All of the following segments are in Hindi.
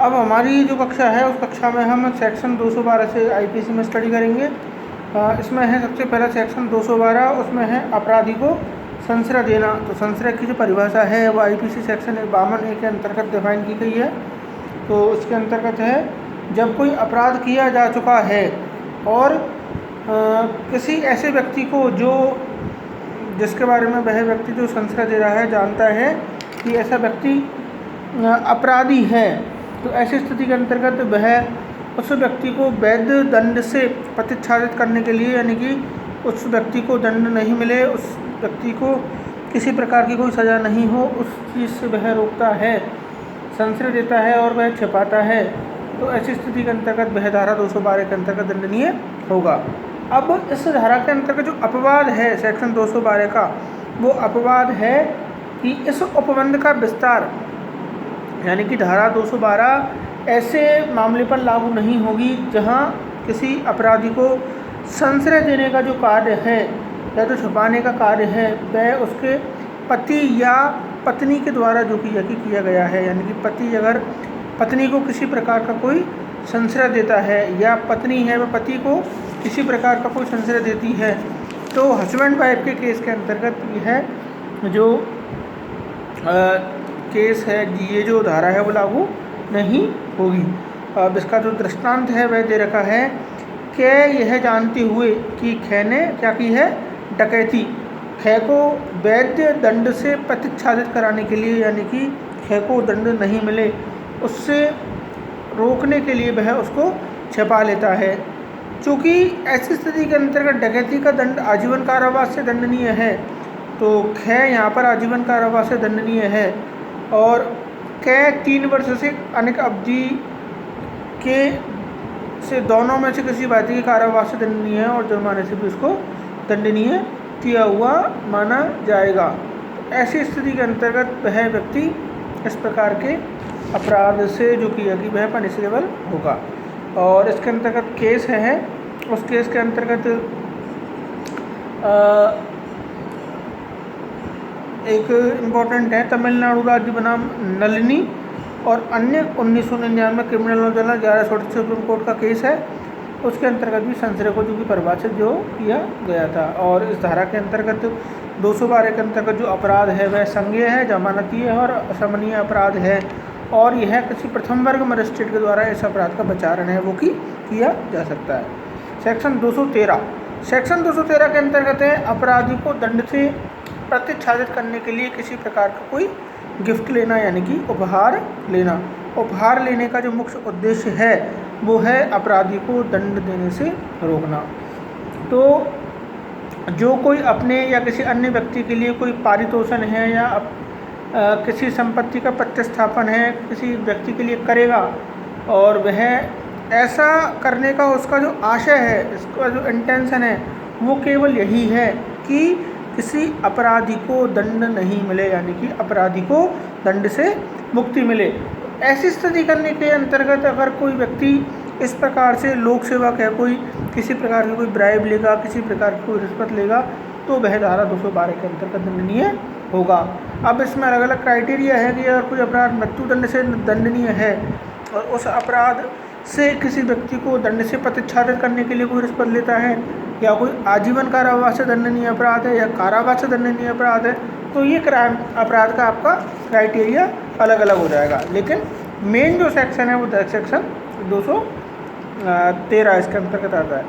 अब हमारी जो कक्षा है उस कक्षा में हम सेक्शन 212 से आईपीसी में स्टडी करेंगे। इसमें है सबसे पहला सेक्शन 212, उसमें है अपराधी को संश्रय देना। तो संश्रय की जो परिभाषा है वो आईपीसी सेक्शन 52A के अंतर्गत डिफाइन की गई है। तो इसके अंतर्गत है, जब कोई अपराध किया जा चुका है और किसी ऐसे व्यक्ति को जो जिसके बारे में वह व्यक्ति जो संश्रय दे रहा है जानता है कि ऐसा व्यक्ति अपराधी है, तो ऐसी स्थिति के अंतर्गत वह उस व्यक्ति को वैध दंड से प्रतिच्छादित करने के लिए, यानी कि उस व्यक्ति को दंड नहीं मिले, उस व्यक्ति को किसी प्रकार की कोई सज़ा नहीं हो, उस चीज़ से वह रोकता है, संश्रय देता है और वह छिपाता है, तो ऐसी स्थिति के अंतर्गत वह धारा 212 के अंतर्गत दंडनीय होगा। अब इस धारा के अंतर्गत जो अपवाद है सेक्शन 212 का, वो अपवाद है कि इस उपबंध का विस्तार, यानी कि धारा 212 ऐसे मामले पर लागू नहीं होगी जहां किसी अपराधी को संश्रय देने का जो कार्य है या तो छुपाने का कार्य है वह उसके पति या पत्नी के द्वारा जो किया गया है। यानी कि पति अगर पत्नी को किसी प्रकार का कोई संश्रय देता है या पत्नी है वह पति को किसी प्रकार का कोई संश्रय देती है, तो हस्बैंड वाइफ के केस के अंतर्गत यह जो केस है, ये जो धारा है वो लागू नहीं होगी। अब इसका जो दृष्टांत है वह दे रखा है कि यह जानते हुए कि खे ने क्या की है, डकैती, खे को वैध दंड से प्रतिच्छादित कराने के लिए, यानी कि खे को दंड नहीं मिले उससे रोकने के लिए वह उसको छिपा लेता है। चूँकि ऐसी स्थिति के अंतर्गत डकैती का दंड आजीवन कारावास से दंडनीय है, तो खे यहाँ पर आजीवन कारावास से दंडनीय है और कै 3 वर्ष से अधिक अवधि के से दोनों में से किसी बात की कारावास से दंडनीय है और जुर्माने से भी उसको दंडनीय किया हुआ माना जाएगा। तो ऐसी स्थिति के अंतर्गत वह व्यक्ति इस प्रकार के अपराध से जो किया कि वह पनिशेबल होगा। और इसके अंतर्गत केस है, उस केस के अंतर्गत एक इम्पोर्टेंट है, तमिलनाडु राज्य बनाम नलिनी और अन्य 1999 क्रिमिनल लॉ 1138 सुप्रीम कोर्ट का केस है। उसके अंतर्गत भी संश्रय को जो कि परिभाषित जो किया गया था। और इस धारा के अंतर्गत 212 के अंतर्गत जो अपराध है वह संज्ञेय है, जमानतीय है और असमनीय अपराध है, और यह किसी प्रथम वर्ग मजिस्ट्रेट के द्वारा इस अपराध का विचारण है वो कि किया जा सकता है। सेक्शन 213 के अंतर्गत है, अपराधी को दंड से प्रतिच्छादित करने के लिए किसी प्रकार का कोई गिफ्ट लेना, यानी कि उपहार लेना। उपहार लेने का जो मुख्य उद्देश्य है वो है अपराधी को दंड देने से रोकना। तो जो कोई अपने या किसी अन्य व्यक्ति के लिए कोई पारितोषण है या किसी संपत्ति का प्रतिस्थापन है किसी व्यक्ति के लिए करेगा और वह ऐसा करने का उसका जो आशय है, इसका जो इंटेंशन है वो केवल यही है कि किसी अपराधी को दंड नहीं मिले, यानी कि अपराधी को दंड से मुक्ति मिले। ऐसी स्थिति करने के अंतर्गत अगर कोई व्यक्ति इस प्रकार से लोक सेवक है, कोई किसी प्रकार की कोई ब्राइब लेगा, किसी प्रकार की कोई रिश्वत लेगा, तो वह धारा 212 के अंतर्गत दंडनीय होगा। अब इसमें अलग अलग क्राइटेरिया है कि अगर कोई अपराध मृत्युदंड से दंडनीय है और उस अपराध से किसी व्यक्ति को दंड से प्रतिच्छादित करने के लिए कोई रिश्वत लेता है, या कोई आजीवन कारावास से दंडनीय अपराध है या कारावास से दंडनीय अपराध है, तो ये क्राइम अपराध का आपका क्राइटेरिया अलग अलग हो जाएगा। लेकिन मेन जो सेक्शन है वो सेक्शन 213 इसके अंतर्गत आता है।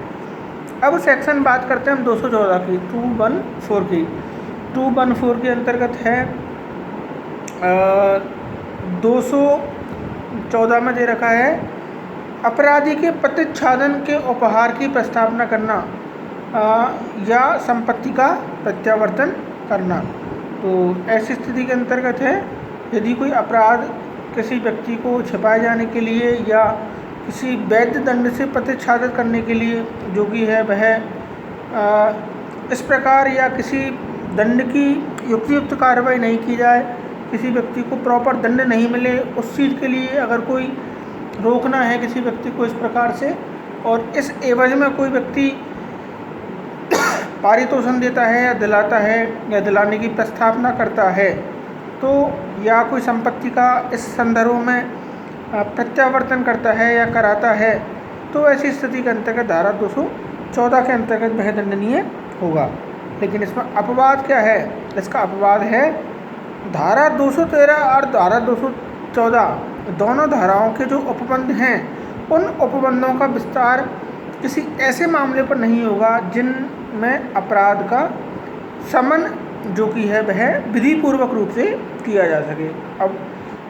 अब सेक्शन बात करते हैं हम 214 की, 214 की। 214 के अंतर्गत है 214 में दे रखा है, अपराधी के प्रतिच्छादन के उपहार की प्रस्तावना करना या संपत्ति का प्रत्यावर्तन करना। तो ऐसी स्थिति के अंतर्गत है, यदि कोई अपराध किसी व्यक्ति को छिपाए जाने के लिए या किसी वैध दंड से प्रतिच्छादित करने के लिए जो कि है वह इस प्रकार या किसी दंड की युक्त कार्रवाई नहीं की जाए, किसी व्यक्ति को प्रॉपर दंड नहीं मिले, उस चीज़ के लिए अगर कोई रोकना है किसी व्यक्ति को इस प्रकार से, और इस एवज में कोई व्यक्ति पारितोषण देता है या दिलाता है या दिलाने की प्रस्तावना करता है, तो या कोई संपत्ति का इस संदर्भ में प्रत्यावर्तन करता है या कराता है तो ऐसी स्थिति के अंतर्गत धारा 214 के अंतर्गत वह दंडनीय होगा। लेकिन इसमें अपवाद क्या है? इसका अपवाद है धारा 213 और धारा 214 दोनों धाराओं के जो उपबंध हैं उन उपबंधों का विस्तार किसी ऐसे मामले पर नहीं होगा जिनमें अपराध का समन जो कि है वह विधि पूर्वक रूप से किया जा सके। अब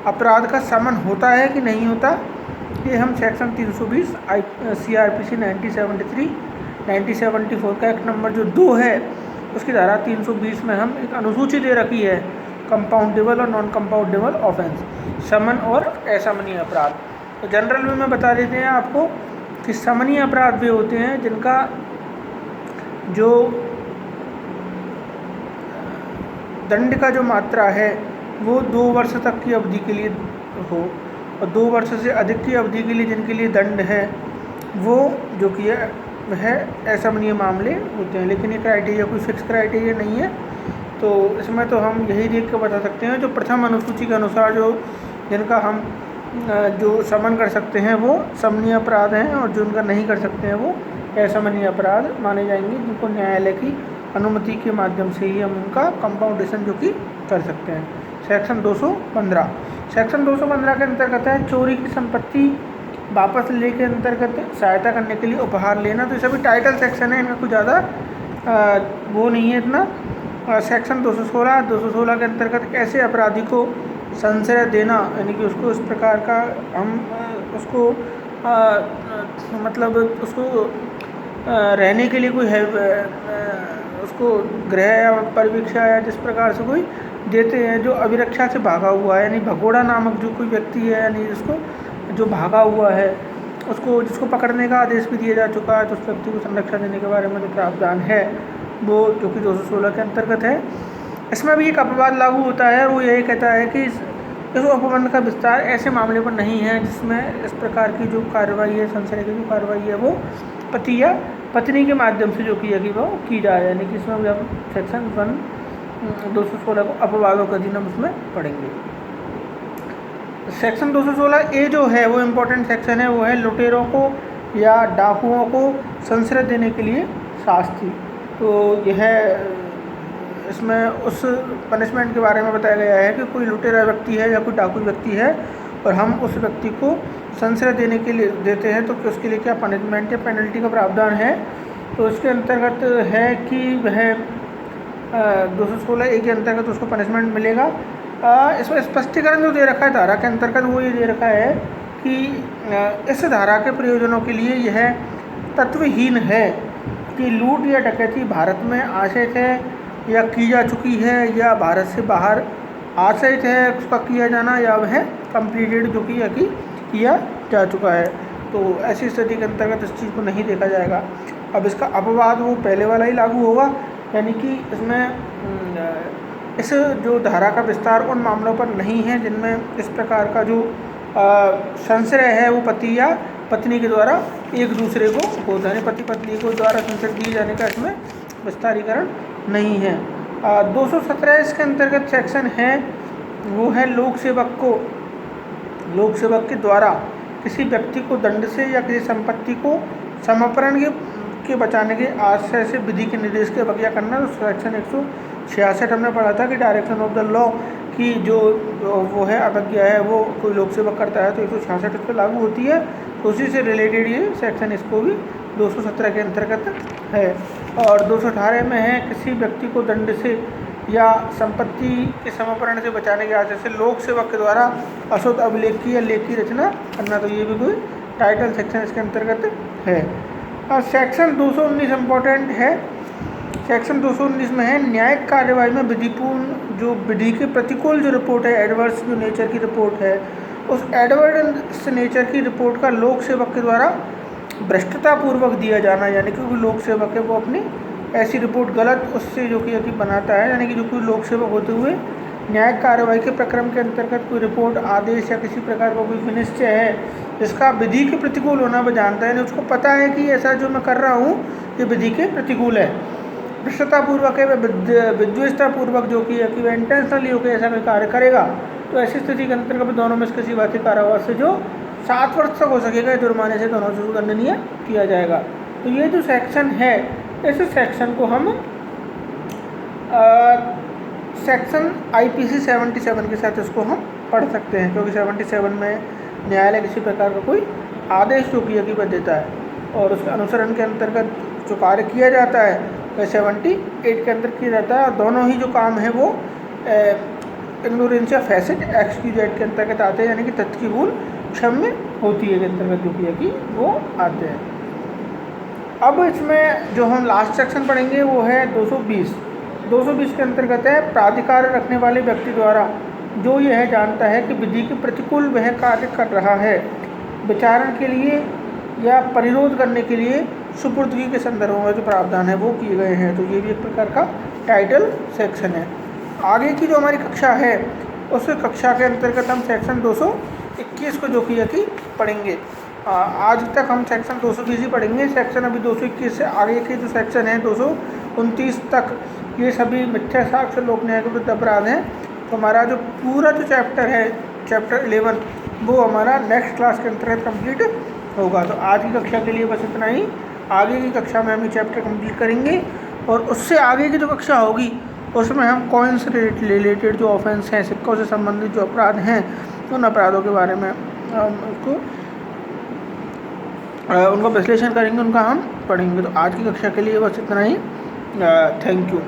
अपराध का समन होता है कि नहीं होता, ये हम सेक्शन 320 CRPC 1973 का एक्ट नंबर जो 2 है उसकी धारा 320 में हम एक अनुसूची दे रखी है, कंपाउंडेबल और नॉन कंपाउंडेबल ऑफेंस, समन और असमनीय अपराध। तो जनरल में बता देते हैं आपको कि समनीय अपराध वे होते हैं जिनका जो दंड का जो मात्रा है वो 2 वर्ष तक की अवधि के लिए हो, और 2 वर्ष से अधिक की अवधि के लिए जिनके लिए दंड है वो जो कि है वह असमनीय मामले होते हैं। लेकिन ये क्राइटेरिया कोई फिक्स क्राइटेरिया नहीं है, तो इसमें तो हम यही देख कर बता सकते हैं जो प्रथम अनुसूची के अनुसार जो जिनका हम जो समन कर सकते हैं वो समनीय अपराध हैं, और जो उनका नहीं कर सकते हैं वो असमनीय अपराध माने जाएंगे, जिनको न्यायालय की अनुमति के माध्यम से ही हम उनका कंपाउंडेशन जो कि कर सकते हैं। सेक्शन 215 के अंतर्गत है चोरी की संपत्ति वापस लेने के अंतर्गत सहायता करने के लिए उपहार लेना। तो ये सभी टाइटल सेक्शन है, इनका कुछ ज़्यादा वो नहीं है इतना। सेक्शन 216 के अंतर्गत ऐसे अपराधी को संशय देना, यानी कि उसको इस प्रकार का हम उसको मतलब उसको रहने के लिए कोई है उसको गृह या परिवीक्षा या जिस प्रकार से कोई देते हैं जो अभिरक्षा से भागा हुआ है, यानी भगोड़ा नामक जो कोई व्यक्ति है यानी जिसको जो भागा हुआ है उसको जिसको पकड़ने का आदेश भी दिया जा चुका है, तो उस व्यक्ति को संरक्षण देने के बारे में जो प्रावधान है वो जो कि 216 के अंतर्गत है। इसमें भी एक अपवाद लागू होता है और वो यही कहता है कि इस उपबंध का विस्तार ऐसे मामले पर नहीं है जिसमें इस प्रकार की जो कार्रवाई है, संशय की जो कार्रवाई है वो पति या पत्नी के माध्यम से जो की वो की जाए, यानी कि इसमें भी हम सेक्शन 216 को अपवादों का दिन हम उसमें पढ़ेंगे। सेक्शन 216A जो है वो इम्पोर्टेंट सेक्शन है, वो है लुटेरों को या डाकुओं को संशय देने के लिए शास्ति। तो यह इसमें उस पनिशमेंट के बारे में बताया गया है कि कोई लुटेरा व्यक्ति है या कोई डाकू व्यक्ति है और हम उस व्यक्ति को संशय देने के लिए देते हैं तो उसके लिए क्या पनिशमेंट या पेनल्टी का प्रावधान है। तो इसके अंतर्गत है कि वह 216A के अंतर्गत उसको पनिशमेंट मिलेगा। इसमें स्पष्टीकरण जो दे रखा है धारा के अंतर्गत वो ये दे रखा है कि इस धारा के प्रयोजनों के लिए यह तत्वहीन है कि लूट या डकैती भारत में आश्रित है या की जा चुकी है या भारत से बाहर आश्रित है उसका किया जाना, या वह कंप्लीटेड जो कि किया जा चुका है। तो ऐसी स्थिति के अंतर्गत इस चीज़ को नहीं देखा जाएगा। अब इसका अपवाद वो पहले वाला ही लागू होगा, यानी कि इसमें इस जो धारा का विस्तार उन मामलों पर नहीं है जिनमें इस प्रकार का जो संशय है वो पति या पत्नी के द्वारा एक दूसरे को होता है, पति पत्नी को द्वारा संशय दिए जाने का इसमें विस्तारीकरण नहीं है। 217 इसके अंतर्गत सेक्शन है वो है लोक सेवक के द्वारा किसी व्यक्ति को दंड से या किसी संपत्ति को समापरण के बचाने के आशय से विधि के निर्देश के अवज्ञा करना। तो सेक्शन 166 हमने पढ़ा था कि डायरेक्शन ऑफ द लॉ की जो वो है अवज्ञा है वो कोई लोक सेवक करता है तो 166 इस पर लागू होती है। तो उसी से रिलेटेड ये सेक्शन इसको भी 217 के अंतर्गत है। और 218 में है किसी व्यक्ति को दंड से या संपत्ति के समापरण से बचाने के आशय से लोक सेवक के द्वारा अशुद्ध अभिलेख की या लेख की रचना करना। तो ये भी कोई टाइटल सेक्शन इसके अंतर्गत है। और सेक्शन 219 इम्पोर्टेंट है। सेक्शन 219 में है न्यायिक कार्यवाही में विधिपूर्ण जो विधि के प्रतिकूल जो रिपोर्ट है, एडवर्स जो नेचर की रिपोर्ट है, उस एडवर्स नेचर की रिपोर्ट का लोक सेवक के द्वारा भ्रष्टतापूर्वक दिया जाना, यानी कि कोई लोक सेवक है वो अपनी ऐसी रिपोर्ट गलत उससे जो कि बनाता है, यानी कि जो कोई लोक सेवक होते हुए न्यायिक कार्रवाई के प्रक्रम के अंतर्गत कोई रिपोर्ट आदेश या किसी प्रकार का कोई विनिश्चय है जिसका विधि के प्रतिकूल होना वो जानता है, यानी उसको पता है कि ऐसा जो मैं कर रहा हूँ ये विधि के प्रतिकूल है, भ्रष्टतापूर्वक है, विद्वेषतापूर्वक जो कि वह इंटेंशनली होकर ऐसा कोई कार्य करेगा तो ऐसी स्थिति के अंतर्गत दोनों में से किसी भारतीय कारावास से जो 7 वर्ष तक हो सकेगा, जुर्माने से दोनों से दंडनीय किया जाएगा। तो ये जो सेक्शन है, इस सेक्शन को हम सेक्शन IPC 77 के साथ इसको हम पढ़ सकते हैं, क्योंकि 77 में न्यायालय किसी प्रकार का कोई आदेश जो किया कि वह देता है और उसके अनुसरण के अंतर्गत जो कार्य किया जाता है वह 78 के अंदर किया जाता है। और दोनों ही जो काम है वो इग्नोरेंशिया फैसिट एक्सक्यूजेट के अंतर्गत आते हैं, यानी कि तथ्य की भूल क्षम्य होती है के अंतर्गत जो किया कि वो आते हैं। अब इसमें जो हम लास्ट सेक्शन पढ़ेंगे वो है 220 के अंतर्गत है प्राधिकार रखने वाले व्यक्ति द्वारा जो यह जानता है कि विधि के प्रतिकूल वह कार्य कर रहा है, विचारण के लिए या परिरोध करने के लिए सुपुर्दगी के संदर्भ में जो प्रावधान है वो किए गए हैं। तो ये भी एक प्रकार का टाइटल सेक्शन है। आगे की जो हमारी कक्षा है उस कक्षा के अंतर्गत हम सेक्शन 221 को जो किया कि पढ़ेंगे। आज तक हम सेक्शन 220 ही पढ़ेंगे। सेक्शन अभी 221 से आगे के जो सेक्शन है 229 तक, ये सभी मिथ्या साक्ष्य लोक न्याय के विरुद्ध अपराध हैं। तो हमारा जो पूरा जो चैप्टर है, चैप्टर 11, वो हमारा नेक्स्ट क्लास के अंतर्गत कंप्लीट होगा। तो आज की कक्षा के लिए बस इतना ही। आगे की कक्षा में हम ये चैप्टर कंप्लीट करेंगे और उससे आगे की जो कक्षा होगी उसमें हम कॉइन्स रिलेटेड जो ऑफेंस हैं, सिक्कों से संबंधित जो अपराध हैं, उन अपराधों के बारे में उनका विश्लेषण करेंगे, उनका हम पढ़ेंगे। तो आज की कक्षा के लिए बस इतना ही। Thank you.